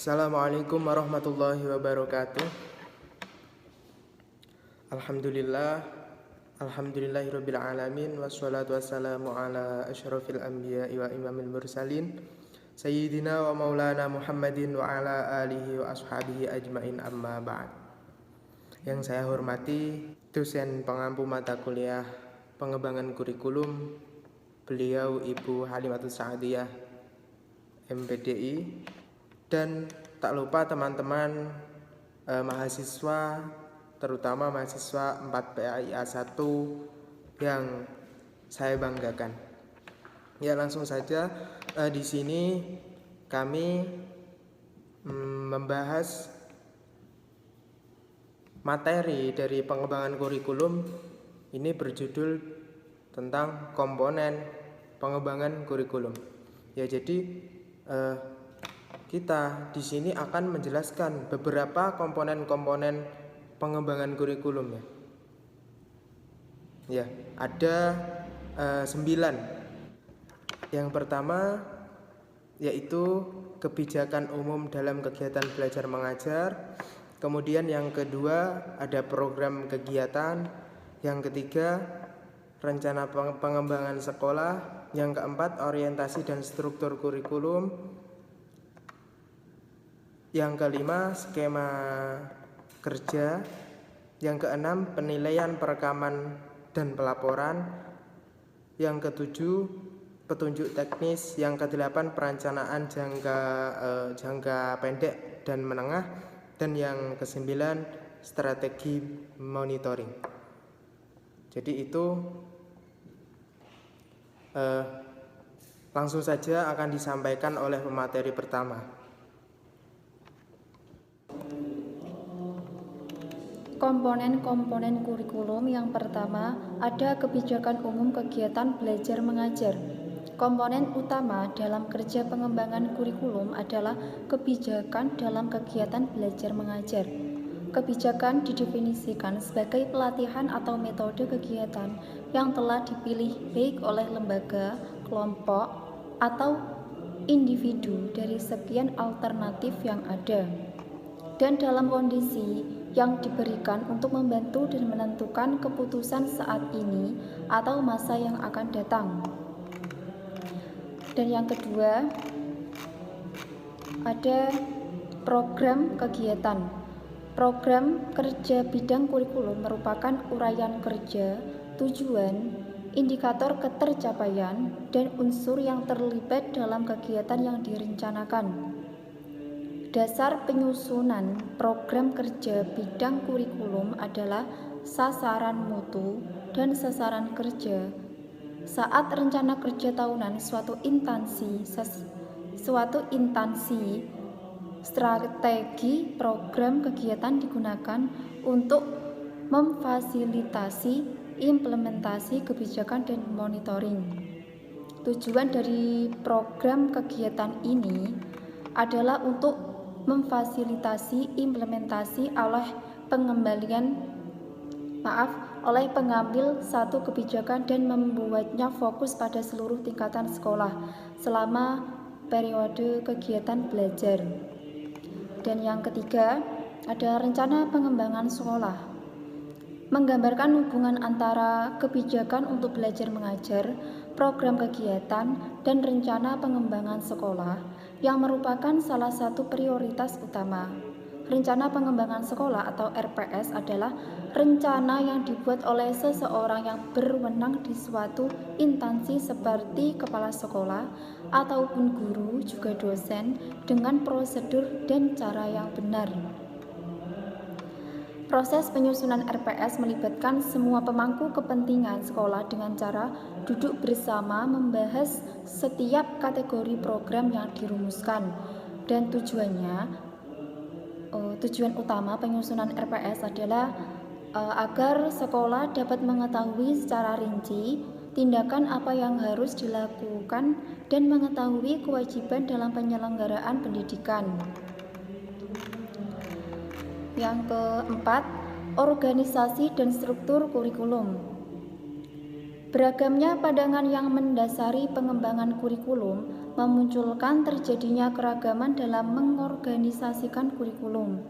Assalamualaikum warahmatullahi wabarakatuh. Alhamdulillahirabbil alamin wassalatu wassalamu ala asyrafil anbiya'i wa imamil mursalin sayyidina wa maulana Muhammadin wa ala alihi wa ashabihi ajmain, amma ba'd. Yang saya hormati dosen pengampu mata kuliah pengembangan kurikulum, beliau Ibu Halimatus Sa'diyah MPDI, dan tak lupa teman-teman mahasiswa, terutama mahasiswa 4PAIA 1 yang saya banggakan. Ya, langsung saja di sini kami membahas materi dari pengembangan kurikulum. Ini berjudul tentang komponen pengembangan kurikulum. Ya, jadi kita di sini akan menjelaskan beberapa komponen-komponen pengembangan kurikulum ya. Ya, ada 9. Yang pertama yaitu kebijakan umum dalam kegiatan belajar mengajar. Kemudian yang kedua ada program kegiatan. Yang ketiga rencana pengembangan sekolah. Yang keempat orientasi dan struktur kurikulum. Yang kelima skema kerja. Yang keenam penilaian perekaman dan pelaporan. Yang ketujuh petunjuk teknis. Yang kedelapan perencanaan jangka pendek dan menengah. Dan yang kesembilan strategi monitoring. Jadi itu langsung saja akan disampaikan oleh pemateri pertama. Komponen-komponen kurikulum. Yang pertama ada kebijakan umum kegiatan belajar mengajar. Komponen utama dalam kerja pengembangan kurikulum adalah kebijakan dalam kegiatan belajar mengajar. Kebijakan didefinisikan sebagai pelatihan atau metode kegiatan yang telah dipilih baik oleh lembaga, kelompok, atau individu dari sekian alternatif yang ada, dan dalam kondisi yang diberikan untuk membantu dan menentukan keputusan saat ini atau masa yang akan datang. Dan yang kedua ada program kegiatan. Program kerja bidang kurikulum merupakan uraian kerja, tujuan, indikator ketercapaian, dan unsur yang terlibat dalam kegiatan yang direncanakan. Dasar penyusunan program kerja bidang kurikulum adalah sasaran mutu dan sasaran kerja. Saat rencana kerja tahunan suatu instansi, strategi program kegiatan digunakan untuk memfasilitasi implementasi kebijakan dan monitoring. Tujuan dari program kegiatan ini adalah untuk memfasilitasi implementasi oleh pengambil satu kebijakan dan membuatnya fokus pada seluruh tingkatan sekolah selama periode kegiatan belajar. Dan yang ketiga ada rencana pengembangan sekolah. Menggambarkan hubungan antara kebijakan untuk belajar mengajar, program kegiatan, dan rencana pengembangan sekolah yang merupakan salah satu prioritas utama. Rencana pengembangan sekolah atau RPS adalah rencana yang dibuat oleh seseorang yang berwenang di suatu instansi seperti kepala sekolah ataupun guru, juga dosen, dengan prosedur dan cara yang benar. Proses penyusunan RPS melibatkan semua pemangku kepentingan sekolah dengan cara duduk bersama membahas setiap kategori program yang dirumuskan. Dan tujuan utama penyusunan RPS adalah agar sekolah dapat mengetahui secara rinci tindakan apa yang harus dilakukan dan mengetahui kewajiban dalam penyelenggaraan pendidikan. Yang keempat, organisasi dan struktur kurikulum. Beragamnya pandangan yang mendasari pengembangan kurikulum memunculkan terjadinya keragaman dalam mengorganisasikan kurikulum.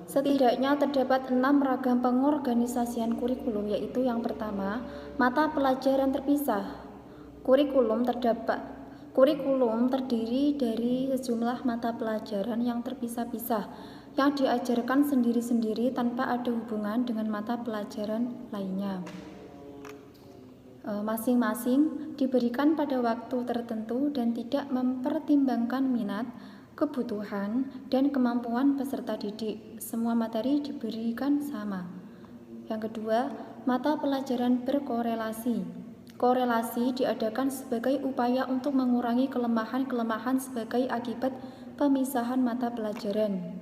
Setidaknya terdapat 6 ragam pengorganisasian kurikulum, yaitu yang pertama, mata pelajaran terpisah. Kurikulum terdiri dari sejumlah mata pelajaran yang terpisah-pisah, yang diajarkan sendiri-sendiri tanpa ada hubungan dengan mata pelajaran lainnya. Masing-masing diberikan pada waktu tertentu dan tidak mempertimbangkan minat, kebutuhan, dan kemampuan peserta didik. Semua materi diberikan sama. Yang kedua, mata pelajaran berkorelasi. Korelasi diadakan sebagai upaya untuk mengurangi kelemahan-kelemahan sebagai akibat pemisahan mata pelajaran.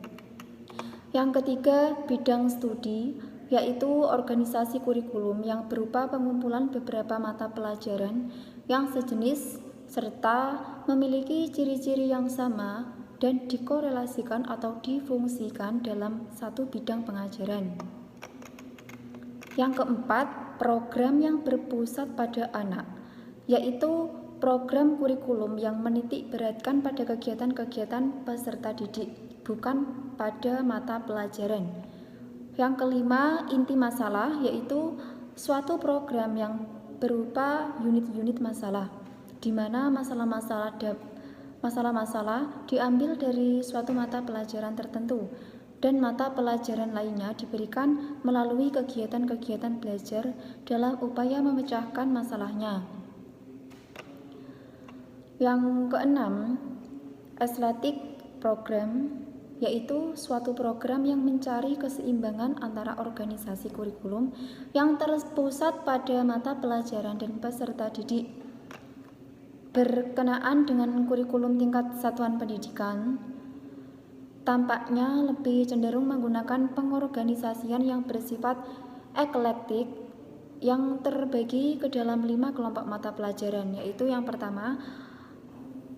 Yang ketiga, bidang studi, yaitu organisasi kurikulum yang berupa pengumpulan beberapa mata pelajaran yang sejenis serta memiliki ciri-ciri yang sama dan dikorelasikan atau difungsikan dalam satu bidang pengajaran. Yang keempat, program yang berpusat pada anak, yaitu program kurikulum yang menitik beratkan pada kegiatan-kegiatan peserta didik, bukan pada mata pelajaran. Yang kelima, inti masalah, yaitu suatu program yang berupa unit-unit masalah, di mana masalah-masalah diambil dari suatu mata pelajaran tertentu, dan mata pelajaran lainnya diberikan melalui kegiatan-kegiatan belajar dalam upaya memecahkan masalahnya. Yang keenam, estetik program, yaitu suatu program yang mencari keseimbangan antara organisasi kurikulum yang terpusat pada mata pelajaran dan peserta didik berkenaan dengan kurikulum tingkat satuan pendidikan. Tampaknya lebih cenderung menggunakan pengorganisasian yang bersifat eklektik yang terbagi ke dalam 5 kelompok mata pelajaran, yaitu yang pertama,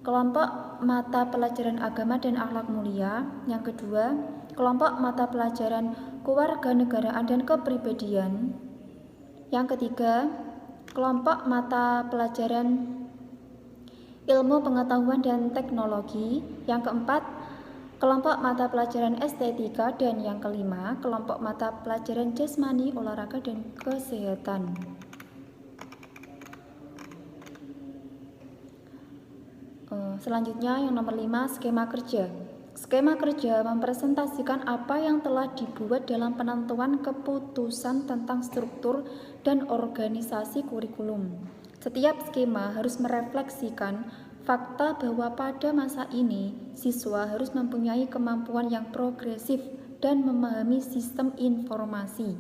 kelompok mata pelajaran agama dan akhlak mulia. Yang kedua, kelompok mata pelajaran kewarganegaraan dan kepribadian. Yang ketiga, kelompok mata pelajaran ilmu pengetahuan dan teknologi. Yang keempat, kelompok mata pelajaran estetika. Dan yang kelima, kelompok mata pelajaran jasmani, olahraga, dan kesehatan. Selanjutnya yang nomor 5, skema kerja. Skema kerja mempresentasikan apa yang telah dibuat dalam penentuan keputusan tentang struktur dan organisasi kurikulum. Setiap skema harus merefleksikan fakta bahwa pada masa ini siswa harus mempunyai kemampuan yang progresif dan memahami sistem informasi.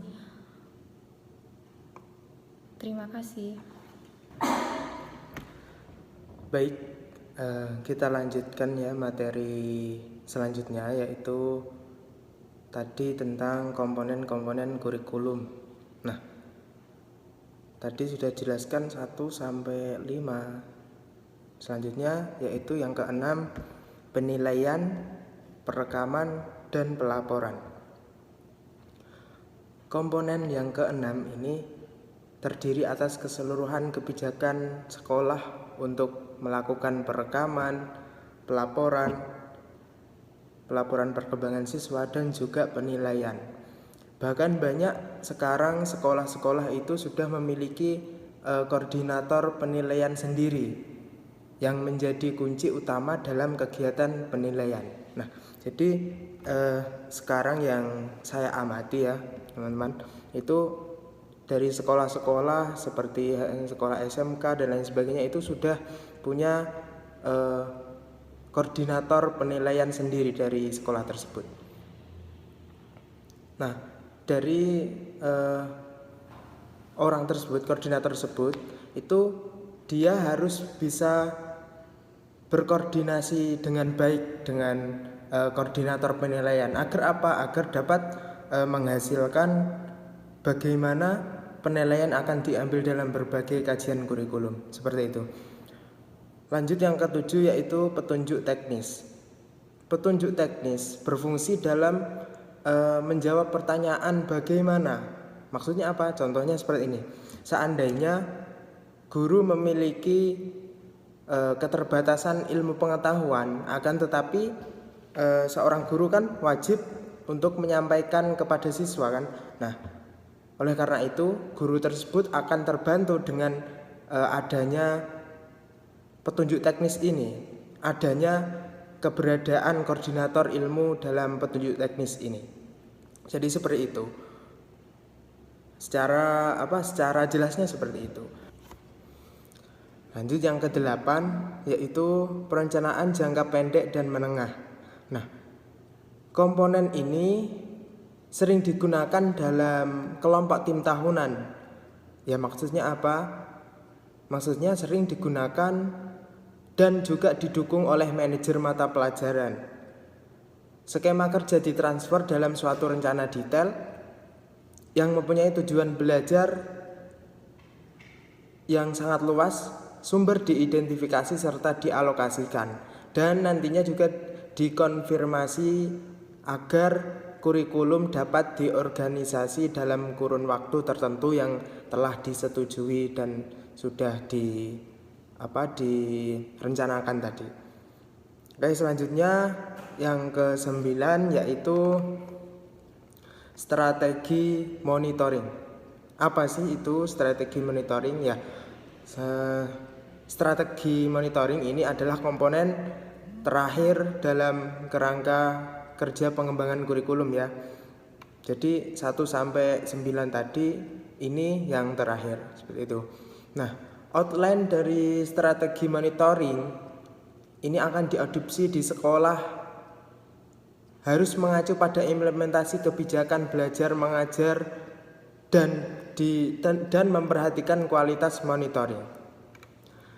Terima kasih. Baik, kita lanjutkan ya materi selanjutnya, yaitu tadi tentang komponen-komponen kurikulum. Nah, tadi sudah jelaskan 1 sampai 5. Selanjutnya yaitu yang keenam, penilaian, perekaman, dan pelaporan. Komponen yang keenam ini terdiri atas keseluruhan kebijakan sekolah untuk melakukan perekaman, pelaporan perkembangan siswa, dan juga penilaian. Bahkan banyak sekarang sekolah-sekolah itu sudah memiliki koordinator penilaian sendiri yang menjadi kunci utama dalam kegiatan penilaian. Nah, jadi sekarang yang saya amati ya teman-teman, itu dari sekolah-sekolah seperti sekolah SMK dan lain sebagainya itu sudah punya koordinator penilaian sendiri dari sekolah tersebut. Nah, dari orang tersebut, koordinator tersebut, itu dia harus bisa berkoordinasi dengan baik dengan koordinator penilaian. Agar apa? Agar dapat menghasilkan bagaimana penilaian akan diambil dalam berbagai kajian kurikulum. Seperti itu. Lanjut yang ketujuh, yaitu petunjuk teknis. Petunjuk teknis berfungsi dalam menjawab pertanyaan bagaimana. Maksudnya apa? Contohnya seperti ini. Seandainya guru memiliki keterbatasan ilmu pengetahuan, akan tetapi seorang guru kan wajib untuk menyampaikan kepada siswa kan. Nah, oleh karena itu guru tersebut akan terbantu dengan adanya petunjuk teknis ini, adanya keberadaan koordinator ilmu dalam petunjuk teknis ini. Jadi seperti itu. Secara jelasnya seperti itu. Lanjut yang ke-8, yaitu perencanaan jangka pendek dan menengah. Nah, komponen ini sering digunakan dalam kelompok tim tahunan. Ya, maksudnya apa? Maksudnya sering digunakan dan juga didukung oleh manajer mata pelajaran. Skema kerja ditransfer dalam suatu rencana detail yang mempunyai tujuan belajar yang sangat luas, sumber diidentifikasi serta dialokasikan, dan nantinya juga dikonfirmasi agar kurikulum dapat diorganisasi dalam kurun waktu tertentu yang telah disetujui dan sudah direncanakan tadi. Oke, selanjutnya yang ke-9 yaitu strategi monitoring. Apa sih itu strategi monitoring? Ya, strategi monitoring ini adalah komponen terakhir dalam kerangka kerja pengembangan kurikulum ya. Jadi 1 sampai 9 tadi ini yang terakhir seperti itu. Nah, outline dari strategi monitoring ini akan diadopsi di sekolah, harus mengacu pada implementasi kebijakan belajar mengajar dan memperhatikan kualitas monitoring.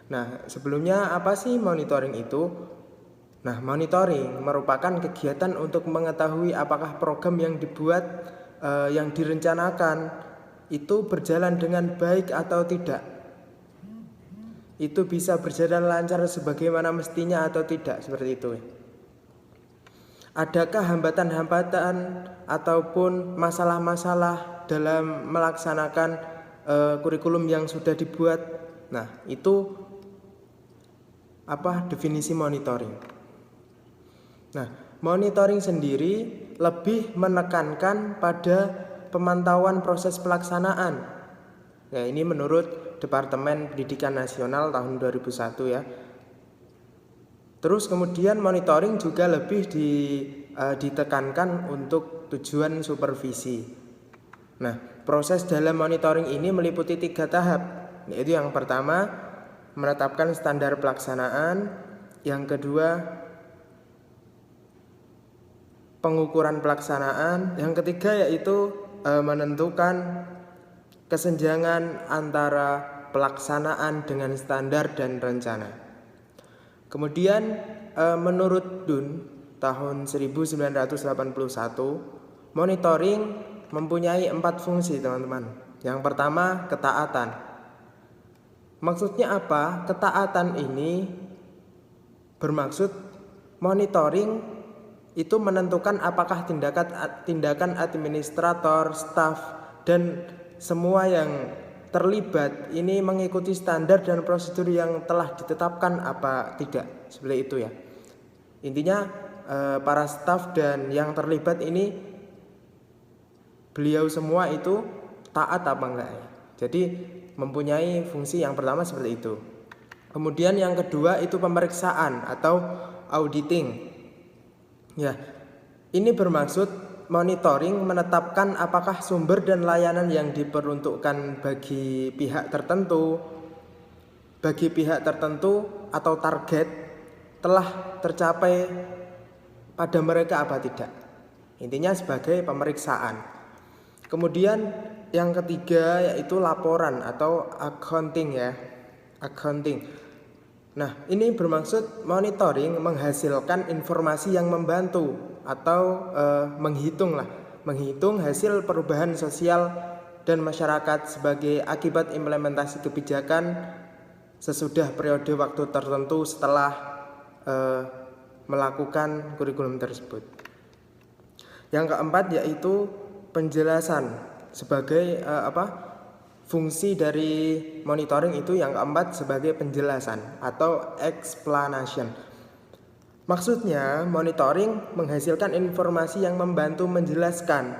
Nah, sebelumnya apa sih monitoring itu? Nah, monitoring merupakan kegiatan untuk mengetahui apakah program yang dibuat, yang direncanakan itu berjalan dengan baik atau tidak. Itu bisa berjalan lancar sebagaimana mestinya atau tidak, seperti itu. Adakah hambatan-hambatan ataupun masalah-masalah dalam melaksanakan kurikulum yang sudah dibuat? Nah, itu definisi monitoring. Nah, monitoring sendiri lebih menekankan pada pemantauan proses pelaksanaan. Ya, ini menurut Departemen Pendidikan Nasional tahun 2001 ya. Terus kemudian monitoring juga lebih ditekankan untuk tujuan supervisi. Nah, proses dalam monitoring ini meliputi 3 tahap, yaitu yang pertama menetapkan standar pelaksanaan, yang kedua pengukuran pelaksanaan, yang ketiga yaitu menentukan kesenjangan antara pelaksanaan dengan standar dan rencana. Kemudian menurut Dunn tahun 1981, monitoring mempunyai 4 fungsi, teman-teman. Yang pertama, ketaatan. Maksudnya apa? Ketaatan ini bermaksud monitoring itu menentukan apakah tindakan administrator, staf, dan semua yang terlibat ini mengikuti standar dan prosedur yang telah ditetapkan apa tidak, seperti itu ya. Intinya para staf dan yang terlibat ini beliau semua itu taat apa enggak ya. Jadi mempunyai fungsi yang pertama seperti itu. Kemudian yang kedua itu pemeriksaan atau auditing. Ya, ini bermaksud monitoring menetapkan apakah sumber dan layanan yang diperuntukkan bagi pihak tertentu atau target telah tercapai pada mereka apa tidak. Intinya sebagai pemeriksaan. Kemudian yang ketiga yaitu laporan atau accounting ya. Accounting. Nah, ini bermaksud monitoring menghasilkan informasi yang membantu atau menghitung hasil perubahan sosial dan masyarakat sebagai akibat implementasi kebijakan sesudah periode waktu tertentu setelah melakukan kurikulum tersebut. Yang keempat yaitu penjelasan sebagai fungsi dari monitoring itu yang keempat sebagai penjelasan atau explanation. Maksudnya monitoring menghasilkan informasi yang membantu menjelaskan.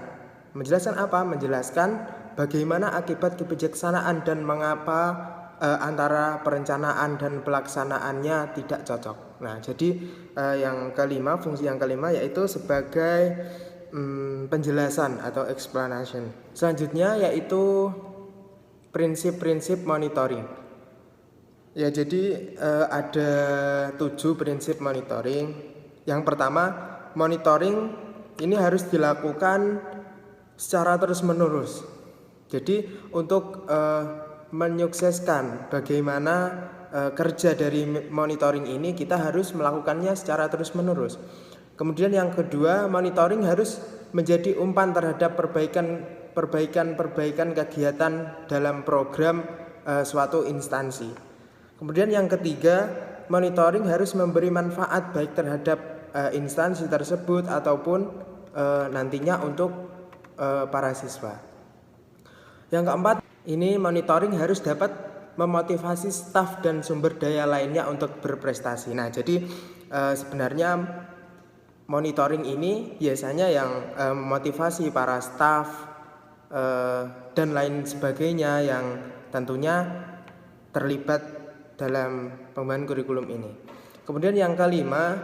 Menjelaskan apa? Menjelaskan bagaimana akibat kebijaksanaan dan mengapa antara perencanaan dan pelaksanaannya tidak cocok. Nah, jadi yang kelima, fungsi yang kelima yaitu sebagai penjelasan atau explanation. Selanjutnya yaitu prinsip-prinsip monitoring. Ya, jadi ada 7 prinsip monitoring. Yang pertama, monitoring ini harus dilakukan secara terus-menerus. Jadi untuk menyukseskan bagaimana kerja dari monitoring ini, kita harus melakukannya secara terus-menerus. Kemudian yang kedua, monitoring harus menjadi umpan terhadap perbaikan kegiatan dalam program suatu instansi. Kemudian yang ketiga, monitoring harus memberi manfaat baik terhadap instansi tersebut ataupun nantinya untuk para siswa. Yang keempat, ini monitoring harus dapat memotivasi staf dan sumber daya lainnya untuk berprestasi. Nah, jadi sebenarnya monitoring ini biasanya yang memotivasi para staf dan lain sebagainya yang tentunya terlibat dalam pembangunan kurikulum ini. Kemudian yang kelima,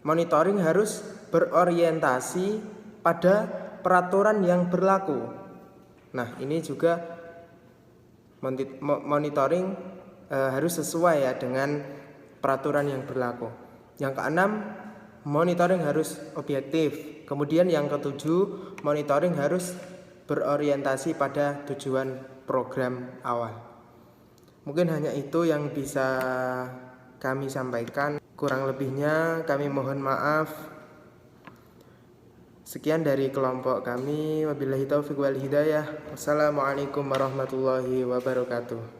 monitoring harus berorientasi pada peraturan yang berlaku. Nah, ini juga monitoring harus sesuai ya dengan peraturan yang berlaku. Yang keenam, monitoring harus objektif. Kemudian yang ketujuh, monitoring harus berorientasi pada tujuan program awal. Mungkin hanya itu yang bisa kami sampaikan. Kurang lebihnya kami mohon maaf. Sekian dari kelompok kami. Wabillahi taufiq wal hidayah. Wassalamualaikum warahmatullahi wabarakatuh.